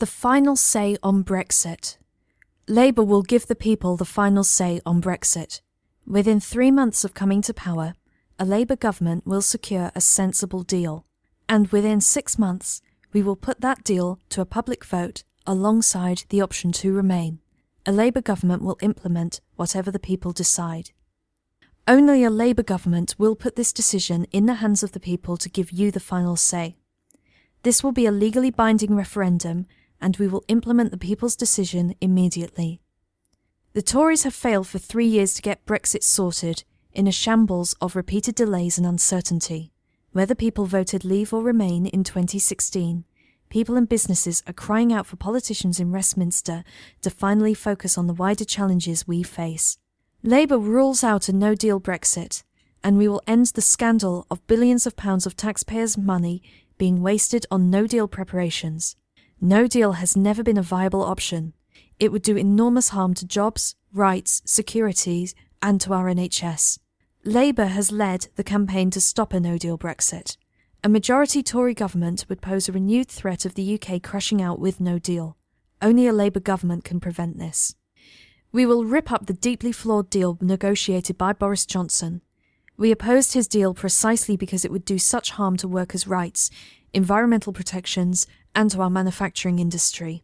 The final say on Brexit. Labour will give the people the final say on Brexit. Within 3 months of coming to power, a Labour government will secure a sensible deal. And within 6 months, we will put that deal to a public vote alongside the option to remain. A Labour government will implement whatever the people decide. Only a Labour government will put this decision in the hands of the people to give you the final say. This will be a legally binding referendum, and we will implement the people's decision immediately. The Tories have failed for 3 years to get Brexit sorted in a shambles of repeated delays and uncertainty. Whether people voted Leave or Remain in 2016, people and businesses are crying out for politicians in Westminster to finally focus on the wider challenges we face. Labour rules out a no-deal Brexit, and we will end the scandal of billions of pounds of taxpayers' money being wasted on no-deal preparations. No deal has never been a viable option. It would do enormous harm to jobs, rights, security, and to our NHS. Labour has led the campaign to stop a no-deal Brexit. A majority Tory government would pose a renewed threat of the UK crashing out with no deal. Only a Labour government can prevent this. We will rip up the deeply flawed deal negotiated by Boris Johnson. We opposed his deal precisely because it would do such harm to workers' rights, environmental protections, and to our manufacturing industry.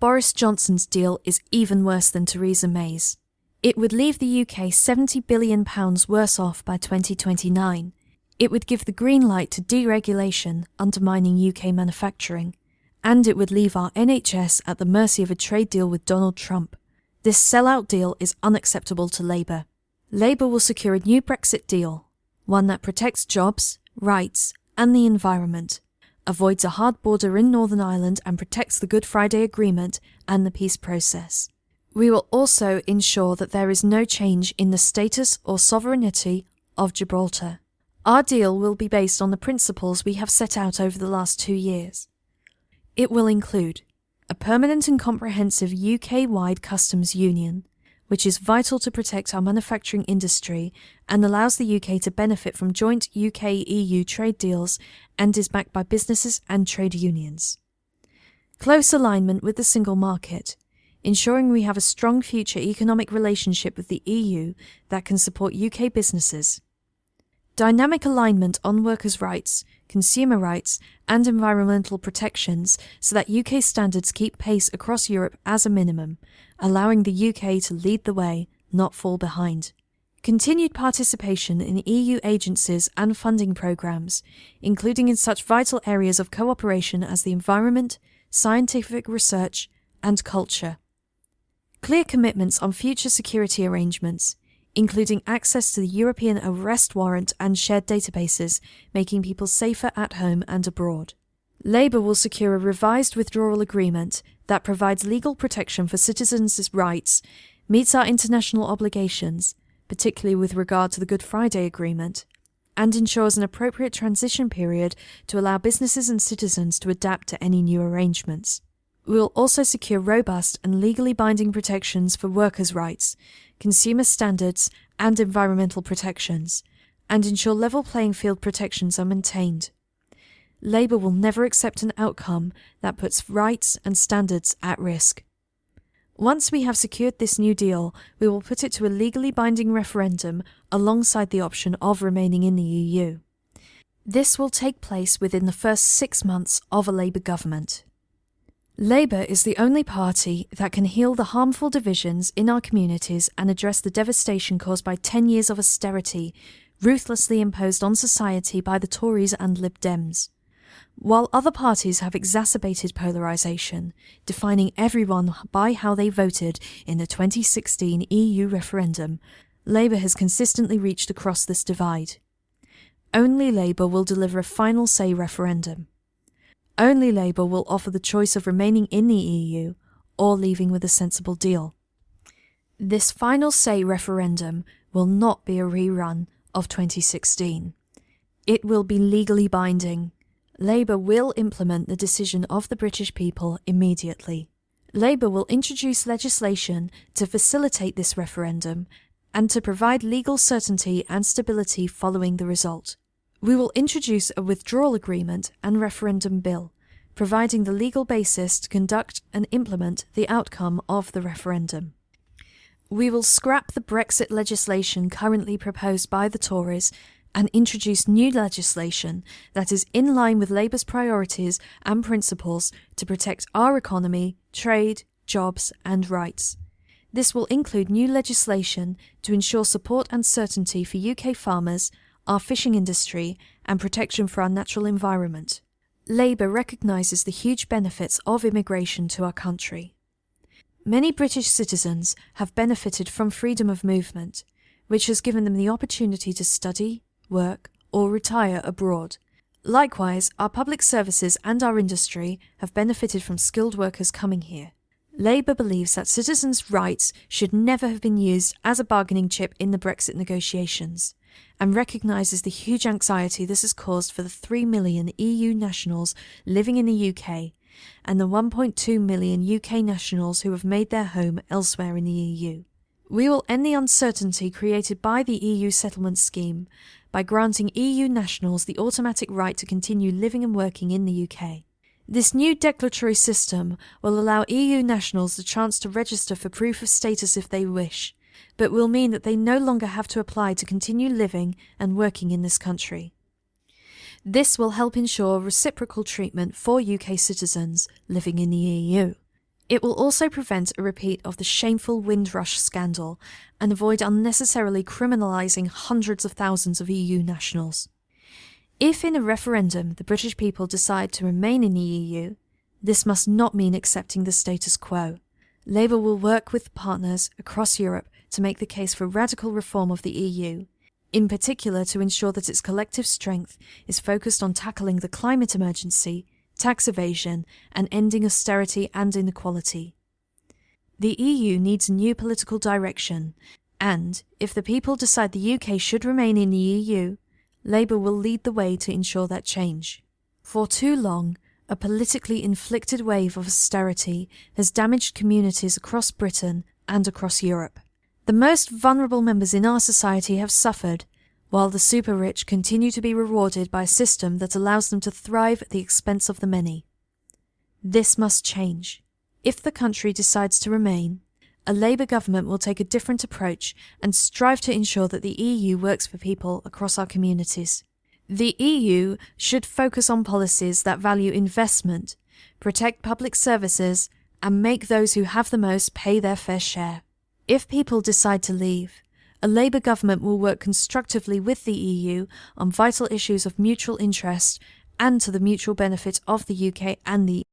Boris Johnson's deal is even worse than Theresa May's. It would leave the UK £70 billion worse off by 2029. It would give the green light to deregulation, undermining UK manufacturing. And it would leave our NHS at the mercy of a trade deal with Donald Trump. This sellout deal is unacceptable to Labour. Labour will secure a new Brexit deal, one that protects jobs, rights, and the environment, avoids a hard border in Northern Ireland and protects the Good Friday Agreement and the peace process. We will also ensure that there is no change in the status or sovereignty of Gibraltar. Our deal will be based on the principles we have set out over the last 2 years. It will include a permanent and comprehensive UK-wide customs union, which is vital to protect our manufacturing industry and allows the UK to benefit from joint UK-EU trade deals and is backed by businesses and trade unions. Close alignment with the single market, ensuring we have a strong future economic relationship with the EU that can support UK businesses. Dynamic alignment on workers' rights, consumer rights, and environmental protections so that UK standards keep pace across Europe as a minimum, allowing the UK to lead the way, not fall behind. Continued participation in EU agencies and funding programmes, including in such vital areas of cooperation as the environment, scientific research, and culture. Clear commitments on future security arrangements, including access to the European arrest warrant and shared databases, making people safer at home and abroad. Labour will secure a revised withdrawal agreement that provides legal protection for citizens' rights, meets our international obligations, particularly with regard to the Good Friday Agreement, and ensures an appropriate transition period to allow businesses and citizens to adapt to any new arrangements. We will also secure robust and legally binding protections for workers' rights, consumer standards, and environmental protections, and ensure level playing field protections are maintained. Labour will never accept an outcome that puts rights and standards at risk. Once we have secured this new deal, we will put it to a legally binding referendum alongside the option of remaining in the EU. This will take place within the first 6 months of a Labour government. Labour is the only party that can heal the harmful divisions in our communities and address the devastation caused by 10 years of austerity, ruthlessly imposed on society by the Tories and Lib Dems. While other parties have exacerbated polarisation, defining everyone by how they voted in the 2016 EU referendum, Labour has consistently reached across this divide. Only Labour will deliver a final say referendum. Only Labour will offer the choice of remaining in the EU or leaving with a sensible deal. This final say referendum will not be a rerun of 2016. It will be legally binding. Labour will implement the decision of the British people immediately. Labour will introduce legislation to facilitate this referendum and to provide legal certainty and stability following the result. We will introduce a withdrawal agreement and referendum bill, providing the legal basis to conduct and implement the outcome of the referendum. We will scrap the Brexit legislation currently proposed by the Tories and introduce new legislation that is in line with Labour's priorities and principles to protect our economy, trade, jobs and rights. This will include new legislation to ensure support and certainty for UK farmers, our fishing industry and protection for our natural environment. Labour recognises the huge benefits of immigration to our country. Many British citizens have benefited from freedom of movement, which has given them the opportunity to study, work, or retire abroad. Likewise, our public services and our industry have benefited from skilled workers coming here. Labour believes that citizens' rights should never have been used as a bargaining chip in the Brexit negotiations, and recognises the huge anxiety this has caused for the 3 million EU nationals living in the UK and the 1.2 million UK nationals who have made their home elsewhere in the EU. We will end the uncertainty created by the EU settlement scheme by granting EU nationals the automatic right to continue living and working in the UK. This new declaratory system will allow EU nationals the chance to register for proof of status if they wish, but will mean that they no longer have to apply to continue living and working in this country. This will help ensure reciprocal treatment for UK citizens living in the EU. It will also prevent a repeat of the shameful Windrush scandal and avoid unnecessarily criminalising hundreds of thousands of EU nationals. If in a referendum the British people decide to remain in the EU, this must not mean accepting the status quo. Labour will work with partners across Europe to make the case for radical reform of the EU, in particular to ensure that its collective strength is focused on tackling the climate emergency, tax evasion, and ending austerity and inequality. The EU needs a new political direction, and, if the people decide the UK should remain in the EU, Labour will lead the way to ensure that change. For too long, a politically inflicted wave of austerity has damaged communities across Britain and across Europe. The most vulnerable members in our society have suffered, while the super-rich continue to be rewarded by a system that allows them to thrive at the expense of the many. This must change. If the country decides to remain, a Labour government will take a different approach and strive to ensure that the EU works for people across our communities. The EU should focus on policies that value investment, protect public services, and make those who have the most pay their fair share. If people decide to leave, a Labour government will work constructively with the EU on vital issues of mutual interest and to the mutual benefit of the UK and the